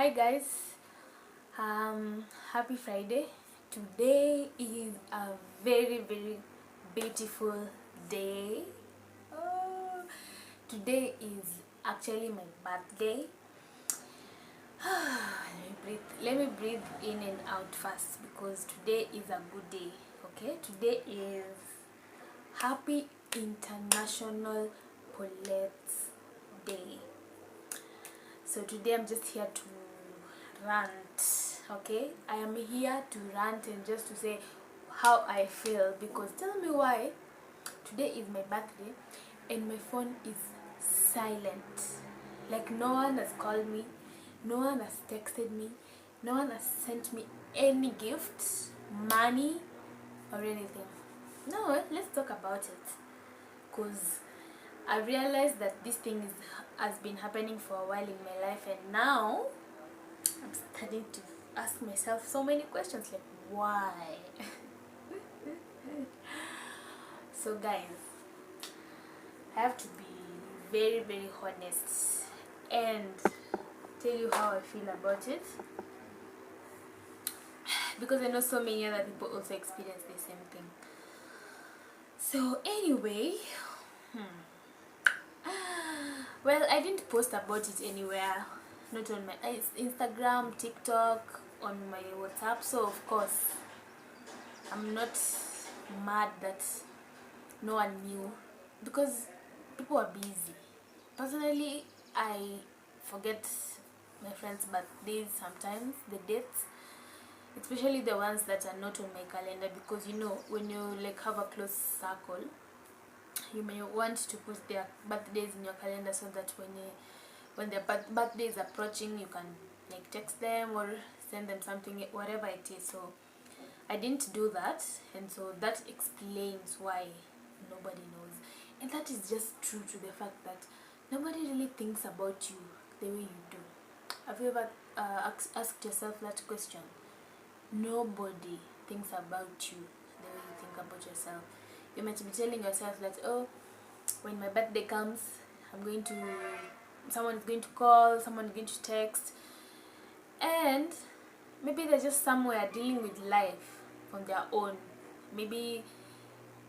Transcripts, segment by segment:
Hi guys, happy Friday. Today is a very beautiful day. Oh, today is actually my birthday. Let me breathe in and out first because today is a good day. Okay, today is Happy International Paulette Day. So today I'm just here to rant. Okay, I am here to rant and just to say how I feel, because tell me why today is my birthday and my phone is silent. Like no one has called me, no one has texted me, no one has sent me any gifts, money or anything. No, let's talk about it, because I realized that this thing has been happening for a while in my life, and now I'm starting to ask myself so many questions like why. So guys, I have to be very honest and tell you how I feel about it, because I know so many other people also experience the same thing. So anyway, well, I didn't post about it anywhere, not on my Instagram, TikTok, on my WhatsApp. So of course I'm not mad that no one knew, because people are busy. Personally, I forget my friends' birthdays sometimes, the dates, especially the ones that are not on my calendar, because you know, when you like have a close circle, you may want to put their birthdays in your calendar so that when their birthday is approaching, you can like text them or send them something, whatever it is. So I didn't do that, and so that explains why nobody knows. And that is just true to the fact that nobody really thinks about you the way you do. Have you ever asked yourself that question? Nobody thinks about you the way you think about yourself. You might be telling yourself that, oh, when my birthday comes, someone is going to call, someone is going to text, and maybe they're just somewhere dealing with life on their own. Maybe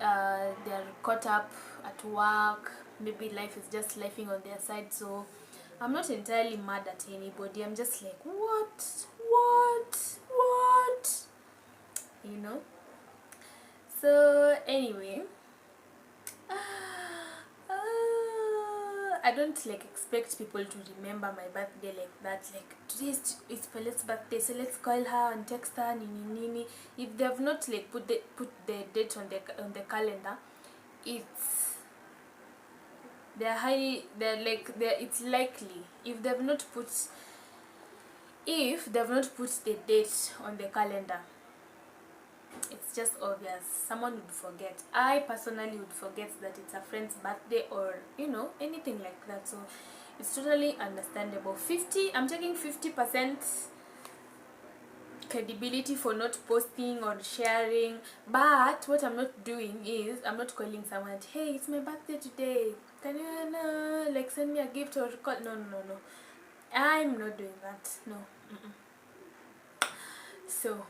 they're caught up at work, maybe life is just lifing on their side. So I'm not entirely mad at anybody. I'm just like, what, you know. So anyway, I don't like expect people to remember my birthday like that. Like today it's Paulette's birthday, so let's call her and text her nini. If they have not like put the date on the calendar, it's it's likely. If they've not put the date on the calendar, it's just obvious someone would forget. I personally would forget that it's a friend's birthday, or you know, anything like that. So it's totally understandable. I'm taking 50% credibility for not posting or sharing, but what I'm not doing is I'm not calling someone, hey, it's my birthday today, can you like send me a gift or call. No, I'm not doing that. No. So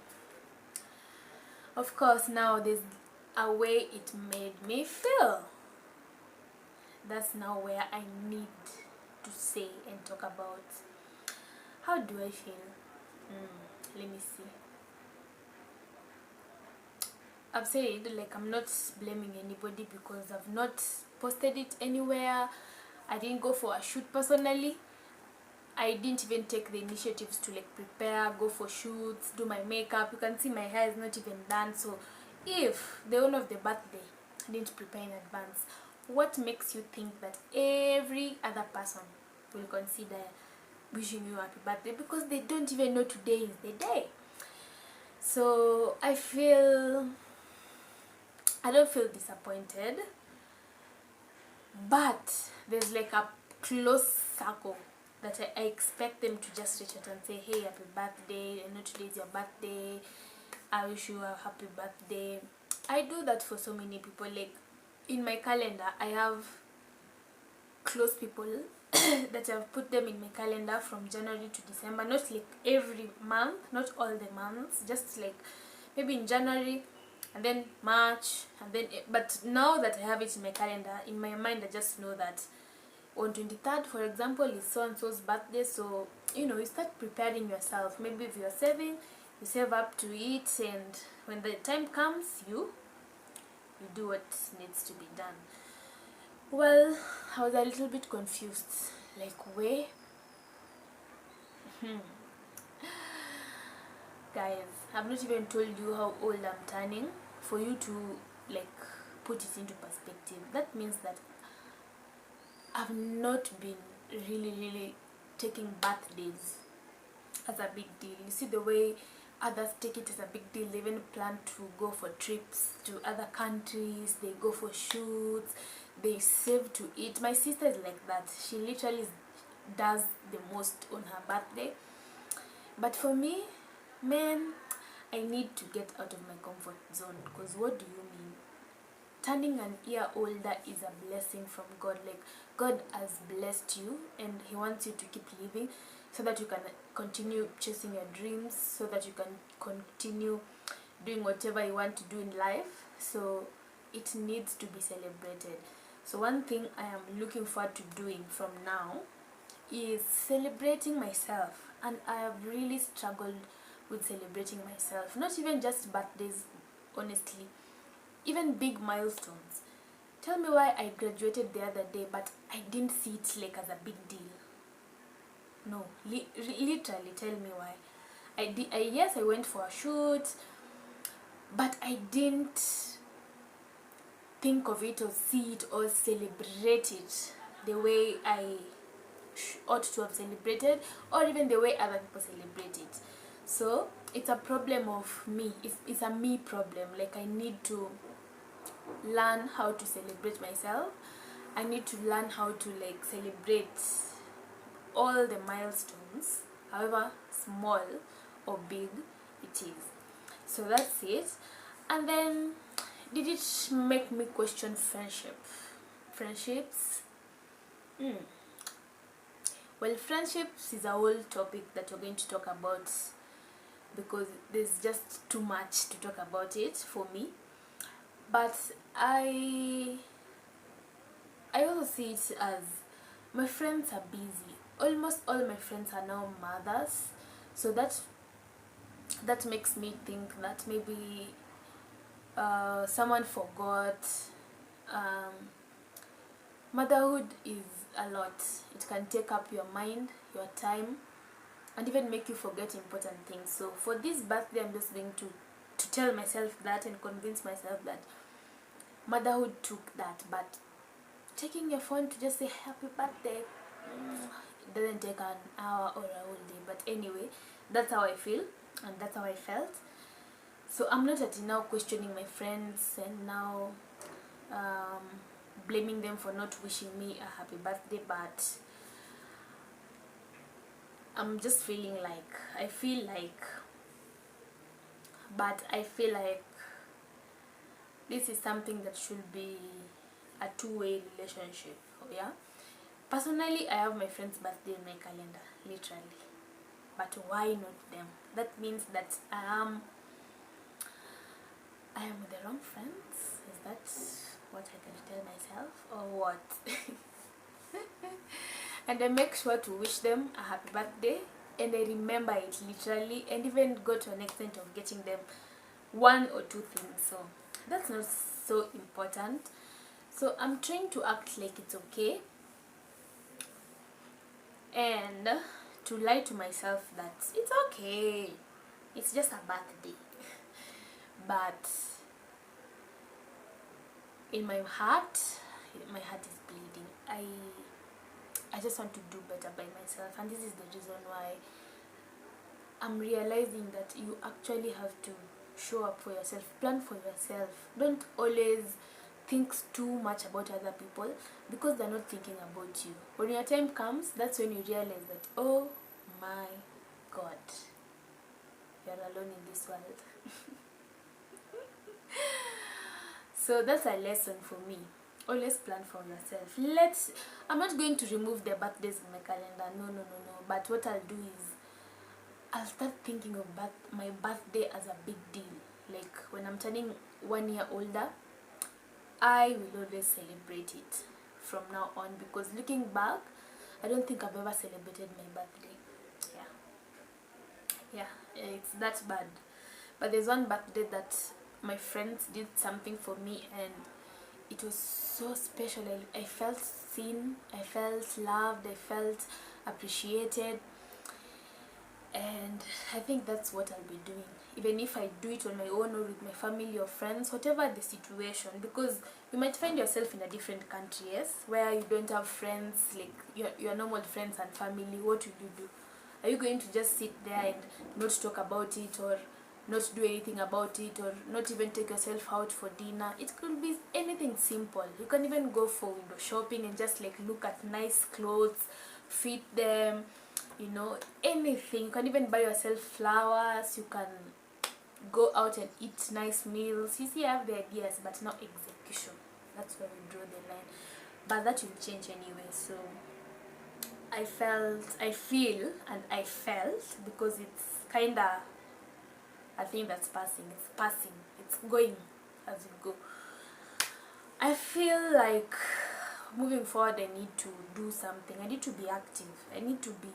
of course now there's a way it made me feel. That's now where I need to say and talk about how do I feel. Let me see. I've said like I'm not blaming anybody because I've not posted it anywhere. I didn't go for a shoot personally. I didn't even take the initiatives to like prepare, go for shoots, do my makeup. You can see my hair is not even done. So if the owner of the birthday didn't prepare in advance, what makes you think that every other person will consider wishing you happy birthday, because they don't even know today is the day? So I don't feel disappointed, but there's like a close circle that I expect them to just reach out and say, hey, happy birthday, I know today's your birthday, I wish you a happy birthday. I do that for so many people. Like in my calendar I have close people that I've put them in my calendar from January to December, not like every month, not all the months, just like maybe in January and then March and then, but now that I have it in my calendar, in my mind I just know that on 23rd, for example, is so and so's birthday. So you know, you start preparing yourself. Maybe if you're saving, you save up to it, and when the time comes, you do what needs to be done. Well, I was a little bit confused, like where guys, I've not even told you how old I'm turning for you to like put it into perspective. That means that I've not been really taking birthdays as a big deal. You see the way others take it as a big deal. They even plan to go for trips to other countries, they go for shoots, they save to eat. My sister is like that. She literally does the most on her birthday. But for me, man, I need to get out of my comfort zone. Because what do you mean? Turning an year older is a blessing from God. Like, God has blessed you and He wants you to keep living so that you can continue chasing your dreams, so that you can continue doing whatever you want to do in life. So it needs to be celebrated. So one thing I am looking forward to doing from now is celebrating myself. And I have really struggled with celebrating myself. Not even just birthdays, honestly. Even big milestones. Tell me why I graduated the other day, but I didn't see it like as a big deal. No, literally tell me why. Yes, I went for a shoot, but I didn't think of it or see it or celebrate it the way I ought to have celebrated, or even the way other people celebrate it. So it's a problem of me. It's a me problem. Like, I need to learn how to celebrate myself. I need to learn how to like celebrate all the milestones, however small or big it is. So that's it. And then, did it make me question friendships? Well, friendships is a whole topic that we're going to talk about, because there's just too much to talk about it for me. But I also see it as my friends are busy. Almost all my friends are now mothers, so that makes me think that maybe someone forgot. Motherhood is a lot. It can take up your mind, your time, and even make you forget important things. So for this birthday, I'm just going to tell myself that and convince myself that motherhood took that. But taking your phone to just say happy birthday, it doesn't take an hour or a whole day. But anyway, that's how I feel and that's how I felt. So I'm not at now questioning my friends and now blaming them for not wishing me a happy birthday, but I'm just feeling like I feel like this is something that should be a two-way relationship. Yeah, personally, I have my friend's birthday in my calendar, literally, but why not them? That means that I am with the wrong friends. Is that what I can tell myself, or what? And I make sure to wish them a happy birthday, and I remember it literally, and even go to an extent of getting them one or two things. So that's not so important. So I'm trying to act like it's okay, and to lie to myself that it's okay, it's just a birthday. But in my heart is bleeding. I just want to do better by myself, and this is the reason why I'm realizing that you actually have to show up for yourself, plan for yourself. Don't always think too much about other people, because they're not thinking about you. When your time comes, that's when you realize that, oh my God, you're alone in this world. So that's a lesson for me. always plan for yourself. I'm not going to remove the birthdays in my calendar, no, but what I'll do is I'll start thinking of my birthday as a big deal. Like when I'm turning 1 year older, I will always celebrate it from now on, because looking back, I don't think I've ever celebrated my birthday. Yeah, it's that bad. But there's one birthday that my friends did something for me, and it was so special. I felt seen, I felt loved, I felt appreciated, and I think that's what I'll be doing, even if I do it on my own or with my family or friends, whatever the situation, because you might find yourself in a different country, yes, where you don't have friends, like your normal friends and family. What will you do? Are you going to just sit there and not talk about it, or not do anything about it, or not even take yourself out for dinner? It could be anything simple. You can even go for window shopping and just like look at nice clothes, fit them, you know, anything. You can even buy yourself flowers. You can go out and eat nice meals. You see, I have the ideas, but not execution. That's where we draw the line. But that will change anyway. So I feel, and I felt, because it's kinda a thing that's passing. It's passing. It's going as you go. I feel like moving forward, I need to do something. I need to be active. I need to be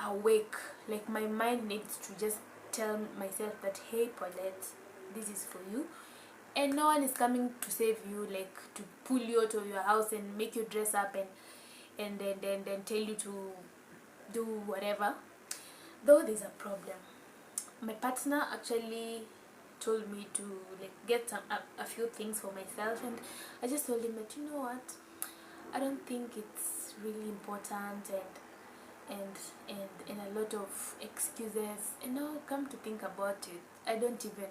awake. Like my mind needs to just tell myself that, hey Paulette, this is for you, and no one is coming to save you, like to pull you out of your house and make you dress up and then tell you to do whatever. Though there's a problem. My partner actually told me to like get a few things for myself, and I just told him that, you know what, I don't think it's really important, and a lot of excuses. And now come to think about it, I don't even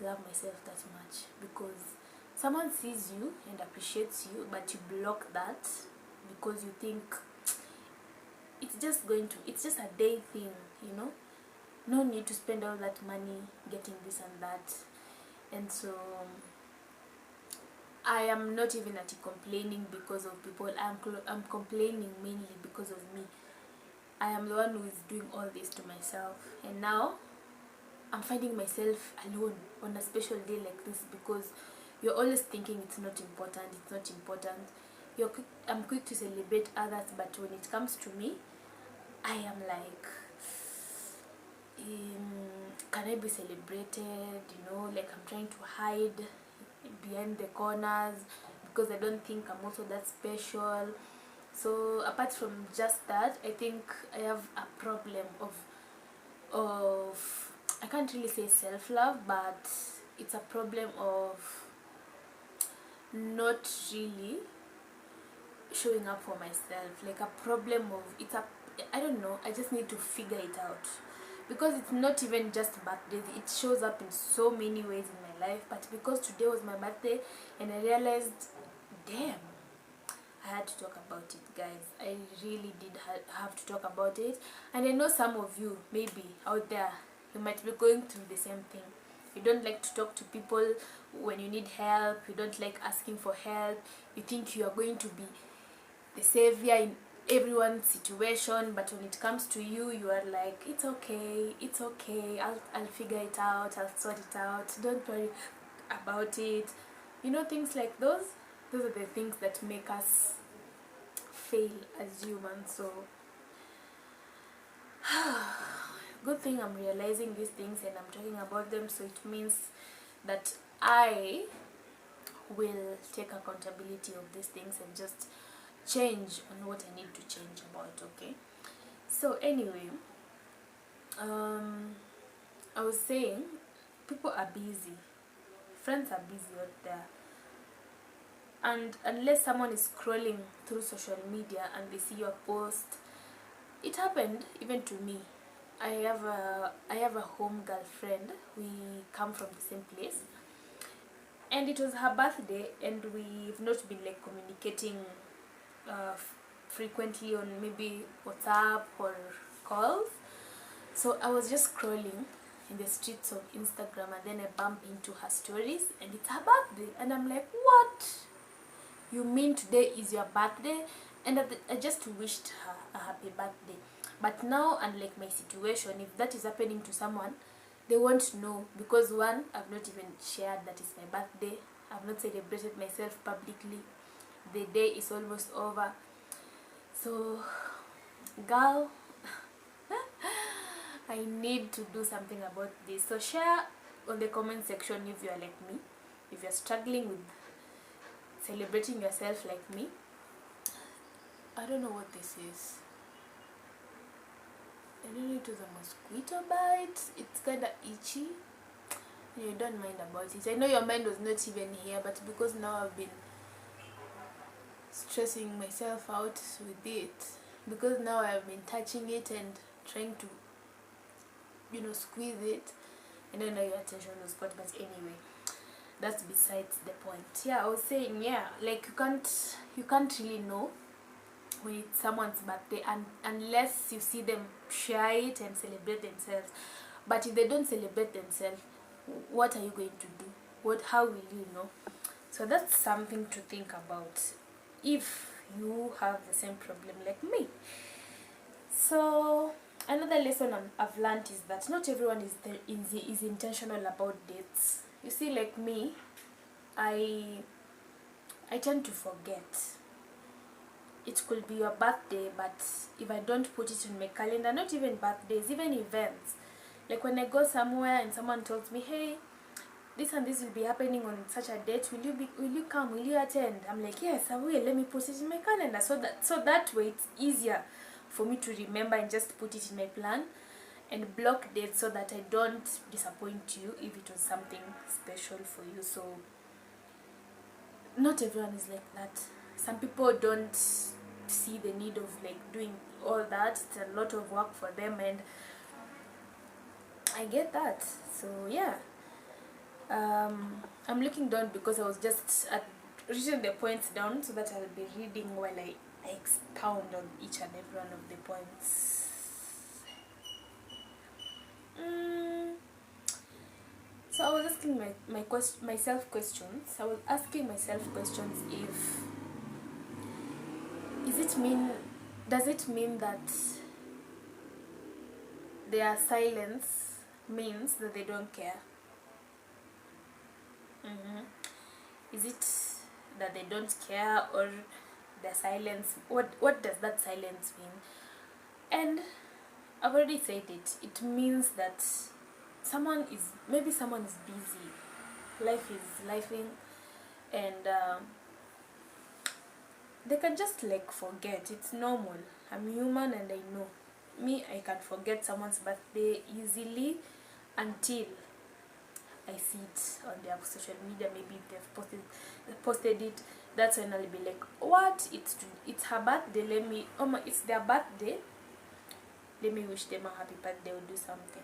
love myself that much, because someone sees you and appreciates you, but you block that because you think it's just a day thing, you know. No need to spend all that money getting this and that. And so I am not even at complaining because of people. I'm complaining mainly because of me. I am the one who is doing all this to myself, and now I'm finding myself alone on a special day like this, because you're always thinking it's not important, it's not important. I'm quick to celebrate others, but when it comes to me, I am like, can I be celebrated? You know, like I'm trying to hide behind the corners because I don't think I'm also that special. So apart from just that, I think I have a problem of I can't really say self-love, but it's a problem of not really showing up for myself. Like a problem of I don't know, I just need to figure it out, because it's not even just birthdays, it shows up in so many ways in my life. But because today was my birthday and I realized, damn, I had to talk about it, guys. I really did have to talk about it. And I know some of you, maybe out there, you might be going through the same thing. You don't like to talk to people when you need help. You don't like asking for help. You think you are going to be the savior in everyone's situation, but when it comes to you, you are like, it's okay, I'll figure it out, I'll sort it out, don't worry about it. You know, things like those are the things that make us fail as humans. So good thing I'm realizing these things and I'm talking about them, so it means that I will take accountability of these things and just change on what I need to change about. Okay, so anyway, I was saying, people are busy, friends are busy out there, and unless someone is scrolling through social media and they see your post, it happened even to me. I have a home girlfriend. We come from the same place, and it was her birthday, and we've not been like communicating frequently on maybe WhatsApp or calls. So I was just scrolling in the streets of Instagram, and then I bump into her stories, and it's her birthday, and I'm like, what? you mean today is your birthday, and I just wished her a happy birthday. But now, unlike my situation, if that is happening to someone, they won't know, because one, I've not even shared that it's my birthday. I've not celebrated myself publicly. The day is almost over. So, girl, I need to do something about this. So share on the comment section if you are like me, if you're struggling with celebrating yourself like me. I don't know what this is. I don't know, it was a mosquito bite. It's kind of itchy. You don't mind about it. I know your mind was not even here, but because now I've been stressing myself out with it, because now I've been touching it and trying to, squeeze it, and then now your attention was caught. But anyway, that's besides the point. Yeah, I was saying, yeah, like you can't really know when it's someone's birthday, and unless you see them share it and celebrate themselves. But if they don't celebrate themselves, what are you going to do? How will you know? So that's something to think about if you have the same problem like me. So another lesson I've learned is that not everyone is intentional about dates. You see, like me, I tend to forget. It could be your birthday, but if I don't put it in my calendar, not even birthdays, even events, like when I go somewhere and someone tells me, hey, this and this will be happening on such a date, will you come, will you attend? I'm like, yes, I will. Let me put it in my calendar, so that way it's easier for me to remember and just put it in my plan and block dates, so that I don't disappoint you if it was something special for you. So not everyone is like that. Some people don't see the need of like doing all that. It's a lot of work for them, and I get that. So yeah, I'm looking down because I was just written the points down so that I'll be reading while I expound on each and every one of the points. So I was asking myself questions. I was asking myself questions does it mean that their silence means that they don't care? Is it that they don't care, or their silence, what does that silence mean? And I've already said it. It means that someone is busy, life is lifing, and they can just like forget. It's normal. I'm human, and I know I can forget someone's birthday easily until I see it on their social media. Maybe if they've posted it, that's when I'll be like, what, it's her birthday, it's their birthday, let me wish them a happy birthday or do something.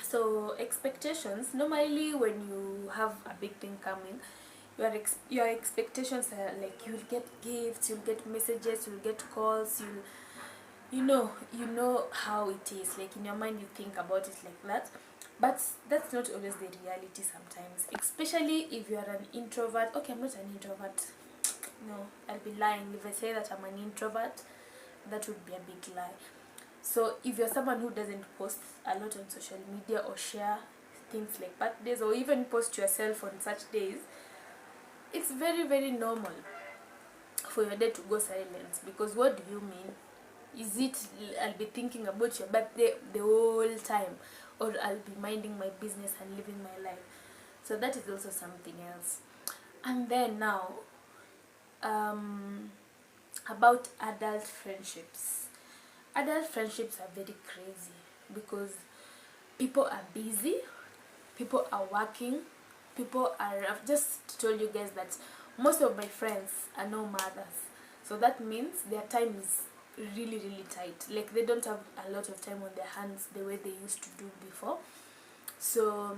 So expectations, normally when you have a big thing coming, your expectations are like, you'll get gifts, you'll get messages, you'll get calls, you know how it is. Like in your mind you think about it like that, but that's not always the reality sometimes, especially if you are an introvert. Okay, I'm not an introvert. No, I'll be lying if I say that I'm an introvert. That would be a big lie. So if you're someone who doesn't post a lot on social media or share things like birthdays, or even post yourself on such days, it's very, very normal for your day to go silent. Because what do you mean? Is it I'll be thinking about your birthday the whole time, or I'll be minding my business and living my life? So that is also something else. And then now, about adult friendships. Adult friendships are very crazy because people are busy, people are working, I've just told you guys that most of my friends are no mothers. So that means their time is really, really tight. Like they don't have a lot of time on their hands the way they used to do before. So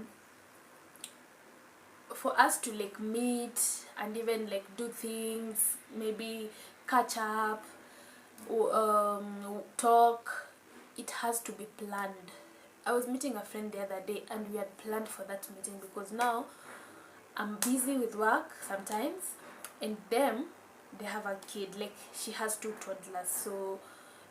for us to like meet and even like do things, maybe catch up, talk, it has to be planned. I was meeting a friend the other day, and we had planned for that meeting because now I'm busy with work sometimes, and them, they have a kid, like she has 2 toddlers, so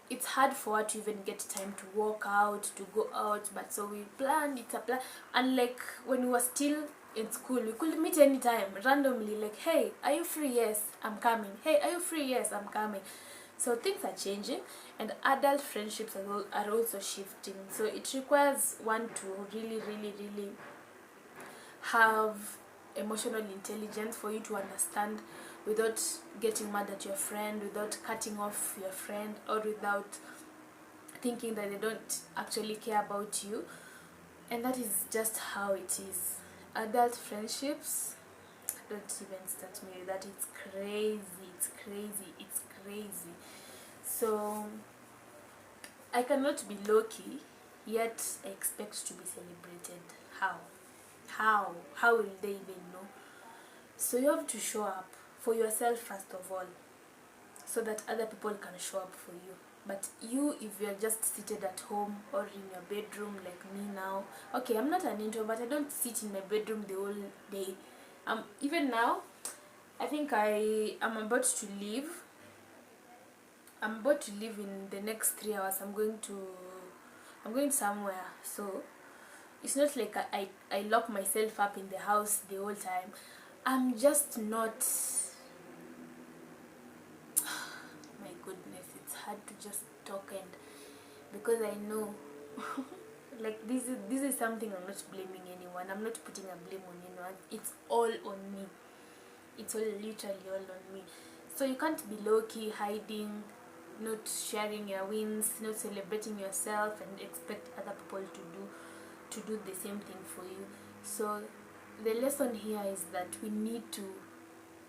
it's hard for her to even get time to walk out, to go out. But so we planned, it's a plan. And like when we were still in school, we could meet anytime randomly, like, hey, are you free? Yes, I'm coming. Hey, are you free? Yes, I'm coming. So things are changing, and adult friendships are also shifting, so it requires one to really have emotional intelligence for you to understand without getting mad at your friend, without cutting off your friend, or without thinking that they don't actually care about you. And that is just how it is. Adult friendships, don't even start me with that. It's crazy, it's crazy, it's crazy. So I cannot be low-key, yet I expect to be celebrated. How will they even know? So you have to show up for yourself first of all, so that other people can show up for you. But you, if you're just seated at home or in your bedroom like me now, okay, I'm not an introvert, I don't sit in my bedroom the whole day. Even now, I think I'm about to leave. I'm about to leave in the next 3 hours. I'm going somewhere, so it's not like I lock myself up in the house the whole time. I'm just not, my goodness, it's hard to just talk, and because I know like this is something. I'm not blaming anyone, I'm not putting a blame on anyone. It's all on me. It's all literally all on me. So you can't be low-key, hiding, not sharing your wins, not celebrating yourself, and expect other people to do the same thing for you. So the lesson here is that we need to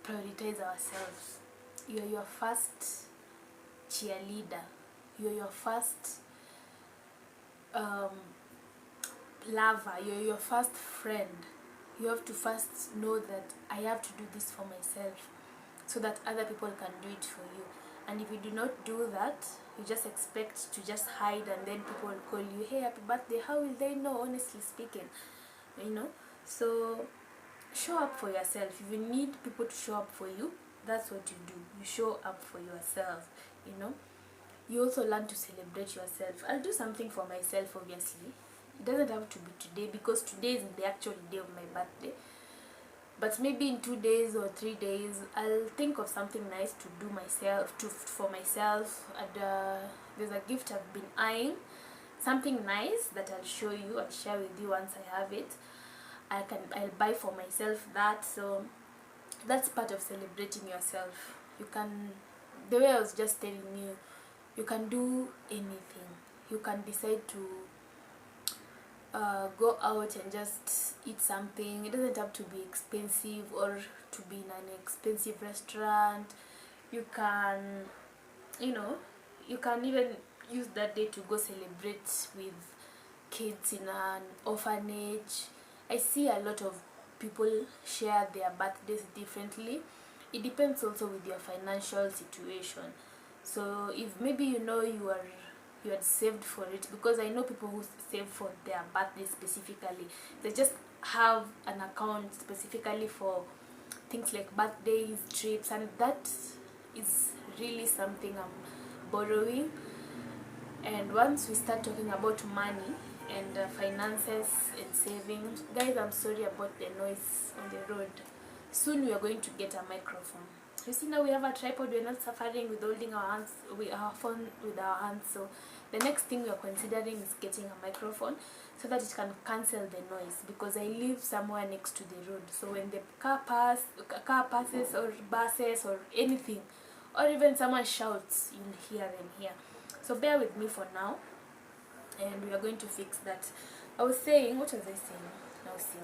prioritize ourselves. You're your first cheerleader, you're your first lover, you're your first friend. You have to first know that I have to do this for myself, so that other people can do it for you. And if you do not do that, you just expect to just hide, and then people will call you, hey, happy birthday. How will they know, honestly speaking? So show up for yourself. If you need people to show up for you, that's what you do. You show up for yourself. You also learn to celebrate yourself. I'll do something for myself, obviously. It doesn't have to be today, because today is the actual day of my birthday. But maybe in 2 days or 3 days, I'll think of something nice to do for myself. And there's a gift I've been eyeing, something nice that I'll show you and share with you once I have it. I'll buy for myself that. So that's part of celebrating yourself. The way I was just telling you, you can do anything. You can decide to go out and just eat something. It doesn't have to be expensive or to be in an expensive restaurant. You can even use that day to go celebrate with kids in an orphanage. I see a lot of people share their birthdays differently. It depends also with your financial situation. So if maybe you had saved for it, because I know people who save for their birthday specifically. They just have an account specifically for things like birthdays, trips, and that is really something I'm borrowing. And once we start talking about money and finances and savings, guys, I'm sorry about the noise on the road. Soon we are going to get a microphone. You see, now we have a tripod. We're not suffering with holding our phone with our hands. So the next thing we are considering is getting a microphone, so that it can cancel the noise, because I live somewhere next to the road. So when the car passes or buses or anything, or even someone shouts, you'll hear them here. So bear with me for now, and we are going to fix that. I was saying, what was I saying? Now see,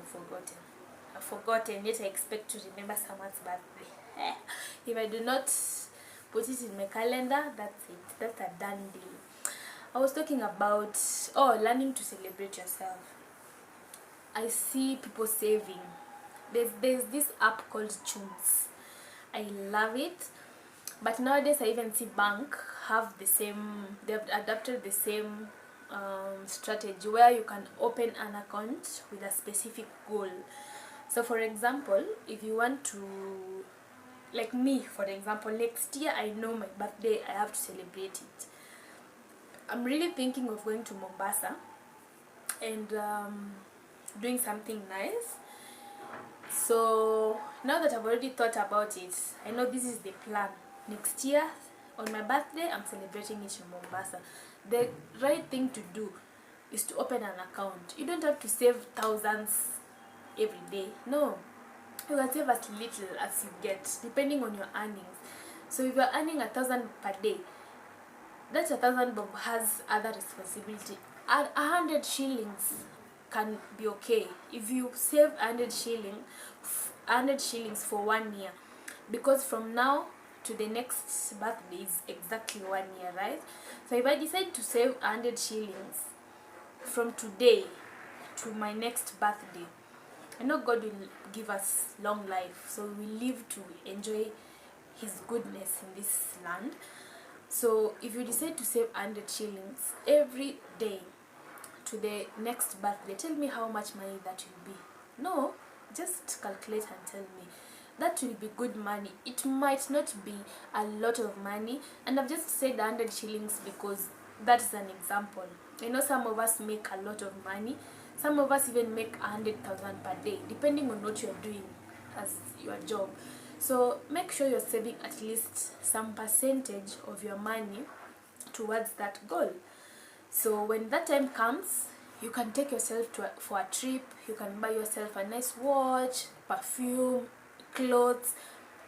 I've forgotten, yet I expect to remember someone's birthday. If I do not put it in my calendar, that's it. That's a done deal. I was talking about learning to celebrate yourself. I see people saving. There's this app called Tunes. I love it. But nowadays I even see bank have the same, they've adapted the same strategy where you can open an account with a specific goal. So for example, if you want to, like me for example, next year I know my birthday, I have to celebrate it. I'm really thinking of going to Mombasa and doing something nice. So now that I've already thought about it, I know this is the plan. Next year on my birthday, I'm celebrating it in Mombasa. The right thing to do is to open an account. You don't have to save thousands every day. No, you can save as little as you get, depending on your earnings. So if you're earning 1,000 per day, that 1,000 bob has other responsibility. 100 shillings can be okay if you save 100 shillings for 1 year, because from now to the next birthday is exactly 1 year, right? So if I decide to save 100 shillings from today to my next birthday, I know God will give us long life, so we live to enjoy his goodness in this land. So if you decide to save 100 shillings every day to the next birthday, tell me how much money that will be. No, just calculate and tell me. That will be good money. It might not be a lot of money, and I've just said 100 shillings because that's an example. I know some of us make a lot of money. Some of us even make 100,000 per day, depending on what you're doing as your job. So make sure you're saving at least some percentage of your money towards that goal. So when that time comes, you can take yourself for a trip. You can buy yourself a nice watch, perfume, clothes,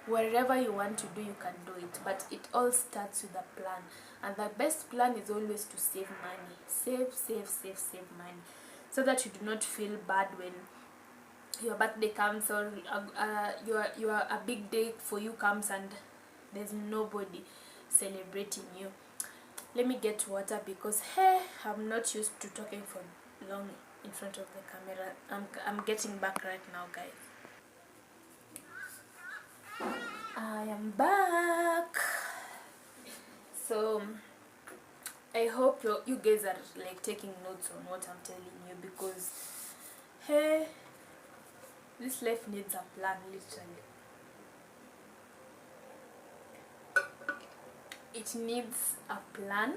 wherever you want to do, you can do it. But it all starts with a plan, and the best plan is always to save money. Save money, so that you do not feel bad when your birthday comes, or your a big day for you comes and there's nobody celebrating you. Let me get water because hey, I'm not used to talking for long in front of the camera. I'm getting back right now, guys. I am back. So I hope you guys are like taking notes on what I'm telling you, because hey, this life needs a plan, literally. It needs a plan,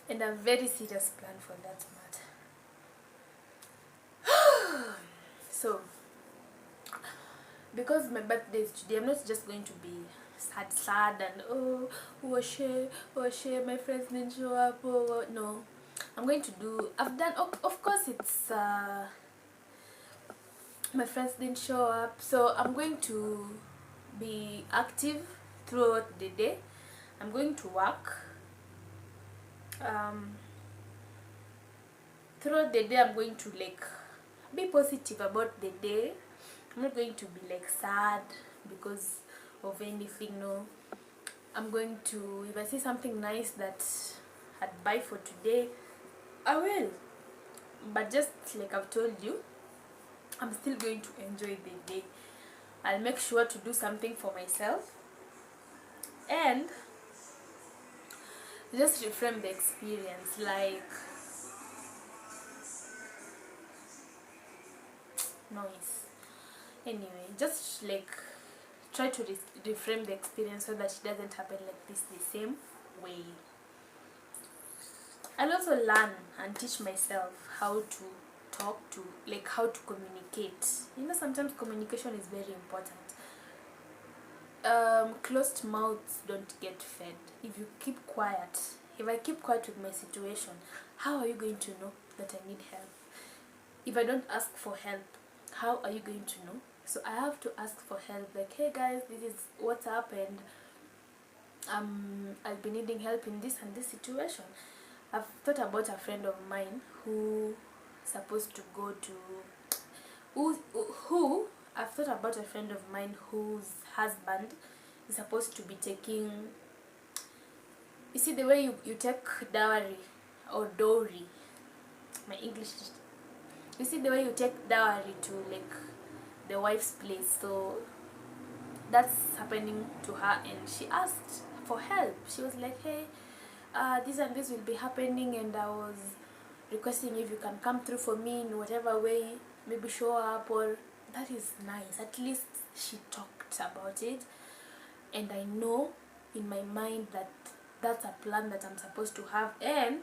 and a very serious plan for that matter. So because my birthday is today, I'm not just going to be sad and oh shit, my friends didn't show up. Oh no, I'm going to do. I've done. Of course, it's my friends didn't show up, so I'm going to be active throughout the day. I'm going to work. Throughout the day, I'm going to like be positive about the day. I'm not going to be like sad because of anything. No, I'm going to, if I see something nice that I'd buy for today, I will. But just like I've told you, I'm still going to enjoy the day. I'll make sure to do something for myself and just reframe the experience. Like noise. Anyway, just like try to reframe the experience so that it doesn't happen like this the same way. I'll also learn and teach myself how to talk to, like how to communicate. You know, sometimes communication is very important. Closed mouths don't get fed. If you keep quiet, if I keep quiet with my situation, how are you going to know that I need help? If I don't ask for help, how are you going to know? So I have to ask for help, like, hey guys, this is what's up, and I'll be needing help in this and this situation. I've thought about a friend of mine who supposed to go to who I've thought about a friend of mine whose husband is supposed to be taking, you see the way you take dowry or dowry, my English, you see the way you take dowry to like the wife's place. So that's happening to her, and she asked for help. She was like, hey, this and this will be happening, and I was requesting if you can come through for me in whatever way, maybe show up. Or that is nice. At least she talked about it, and I know in my mind that that's a plan that I'm supposed to have, and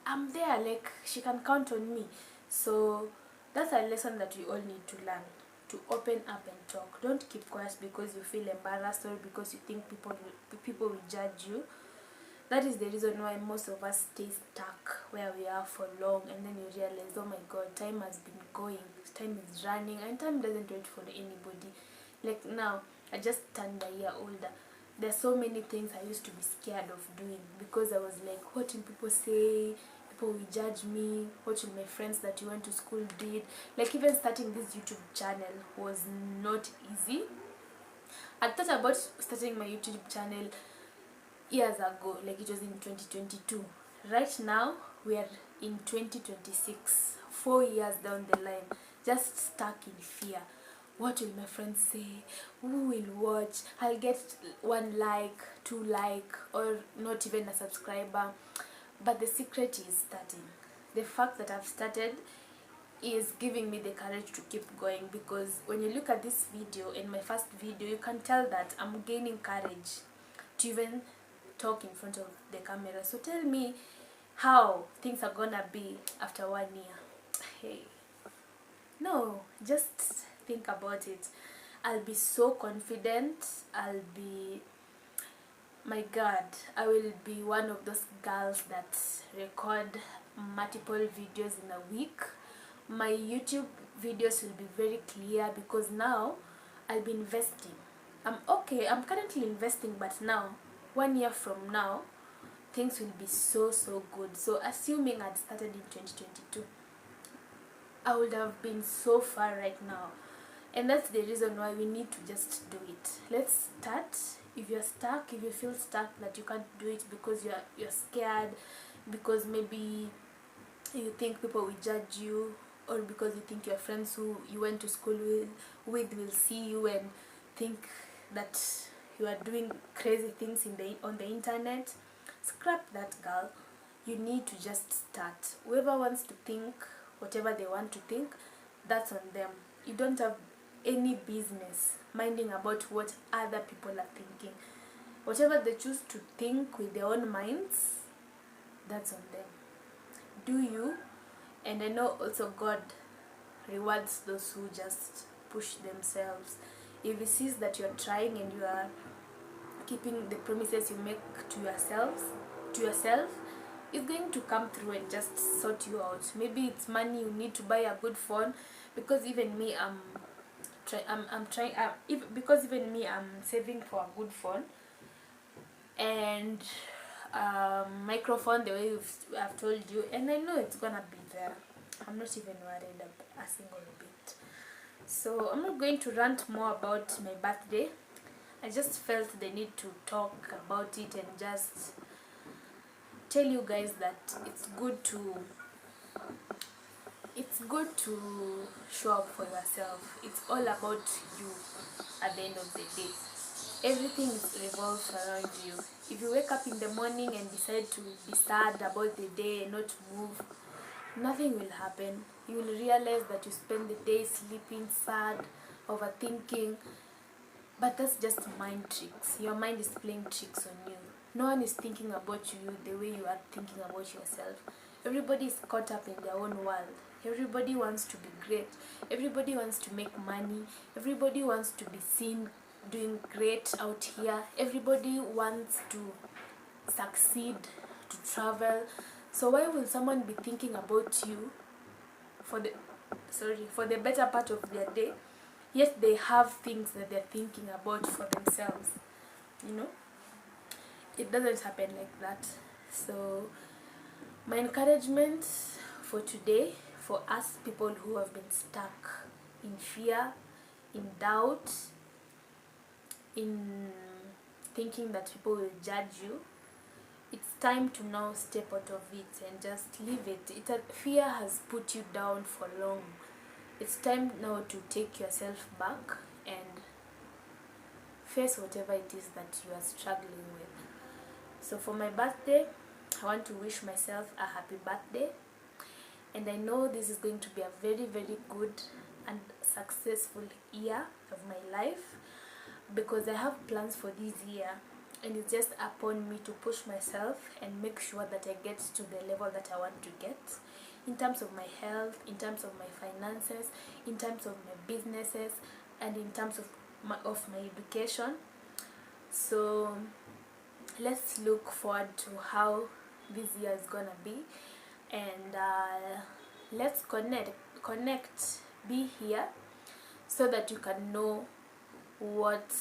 I'm there. Like, she can count on me. So that's a lesson that we all need to learn, to open up and talk. Don't keep quiet because you feel embarrassed or because you think people will judge you. That is the reason why most of us stay stuck where we are for long, and then you realize, oh my god, time has been going, time is running, and time doesn't wait for anybody. Like now, I just turned a year older. There's so many things I used to be scared of doing because I was like, what will people say? People will judge me. What will my friends that you went to school did? Like, even starting this YouTube channel was not easy. I thought about starting my YouTube channel years ago, like it was in 2022. Right now we are in 2026, 4 years down the line, just stuck in fear. What will my friends say? Who will watch? I'll get 1 like, 2 like, or not even a subscriber. But the secret is starting. The fact that I've started is giving me the courage to keep going, because when you look at this video and my first video, you can tell that I'm gaining courage to even talk in front of the camera. So tell me how things are gonna be after 1 year. Hey, no, just think about it. I'll be so confident. My god, I will be one of those girls that record multiple videos in a week. My YouTube videos will be very clear because now I'll be investing. I'm currently investing, but now 1 year from now things will be so good. So assuming I'd started in 2022, I would have been so far right now. And that's the reason why we need to just do it. Let's start. If you're stuck, if you feel stuck that you can't do it because you're scared, because maybe you think people will judge you, or because you think your friends who you went to school with will see you and think that you are doing crazy things on the internet, scrap that, girl. You need to just start. Whoever wants to think whatever they want to think, that's on them. You don't have any business minding about what other people are thinking. Whatever they choose to think with their own minds, that's on them. Do you. And I know also God rewards those who just push themselves. If he sees that you're trying and you are keeping the promises you make to yourself, it's going to come through and just sort you out. Maybe it's money you need to buy a good phone, because even me, I'm saving for a good phone and microphone, the way I've told you, and I know it's gonna be there. I'm not even worried a single bit. So I'm not going to rant more about my birthday. I just felt the need to talk about it and just tell you guys that it's good to show up for yourself. It's all about you at the end of the day. Everything revolves around you. If you wake up in the morning and decide to be sad about the day and not move, nothing will happen. You will realize that you spend the day sleeping, sad, overthinking. But that's just mind tricks. Your mind is playing tricks on you. No one is thinking about you the way you are thinking about yourself. Everybody is caught up in their own world. Everybody wants to be great. Everybody wants to make money. Everybody wants to be seen doing great out here. Everybody wants to succeed, to travel. So why will someone be thinking about you for the better part of their day, yet they have things that they're thinking about for themselves? It doesn't happen like that. So my encouragement for today, for us people who have been stuck in fear, in doubt, in thinking that people will judge you, it's time to now step out of it and just leave it. Fear has put you down for long. It's time now to take yourself back and face whatever it is that you are struggling with. So for my birthday, I want to wish myself a happy birthday, and I know this is going to be a very, very good and successful year of my life, because I have plans for this year, and it's just upon me to push myself and make sure that I get to the level that I want to get, in terms of my health, in terms of my finances, in terms of my businesses, and in terms of my education. So let's look forward to how this year is gonna be, and let's connect, be here, so that you can know what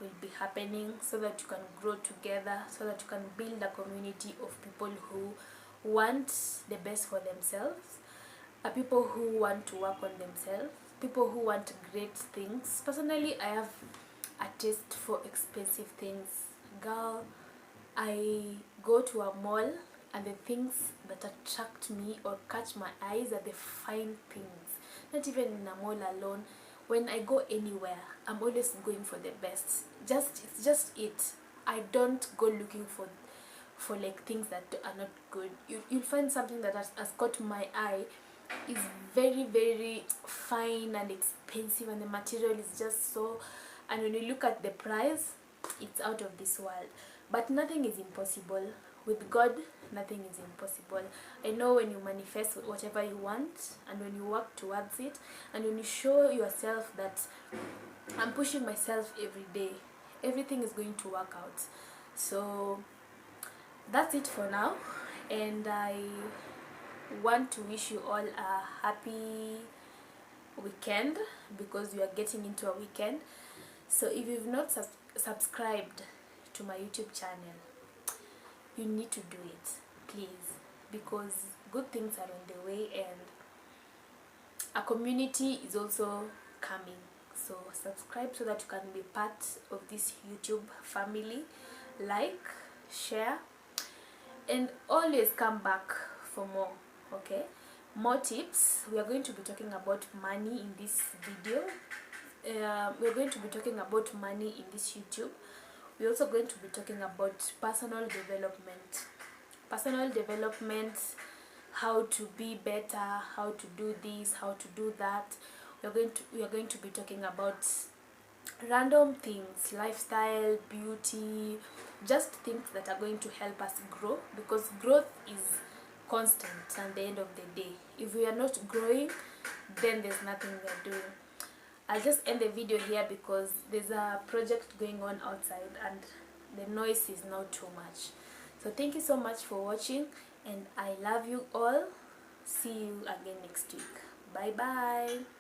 will be happening, so that you can grow together, so that you can build a community of people who want the best for themselves, people who want to work on themselves, people who want great things. Personally, I have a taste for expensive things. Girl, I go to a mall, and the things that attract me or catch my eyes are the fine things. Not even in a mall alone. When I go anywhere, I'm always going for the best. It's just it. I don't go looking for like things that are not good. You'll find something that has caught my eye, is very, very fine and expensive, and the material is just so, and when you look at the price, it's out of this world. But nothing is impossible with God. Nothing is impossible. I know when you manifest whatever you want, and when you work towards it, and when you show yourself that I'm pushing myself every day, everything is going to work out. So that's it for now, and I want to wish you all a happy weekend, because we are getting into a weekend. So if you've not subscribed to my YouTube channel, you need to do it, please, because good things are on the way, and a community is also coming. So subscribe so that you can be part of this YouTube family. Like, share, and always come back for more. Okay, more tips. We are going to be talking about money in this video. We're going to be talking about money in this YouTube. We're also going to be talking about personal development, how to be better, how to do this, how to do that. We are going to be talking about random things, lifestyle, beauty, just things that are going to help us grow, because growth is constant at the end of the day. If we are not growing, then there's nothing we are doing. I'll just end the video here because there's a project going on outside and the noise is not too much. So thank you so much for watching, and I love you all. See you again next week. Bye bye.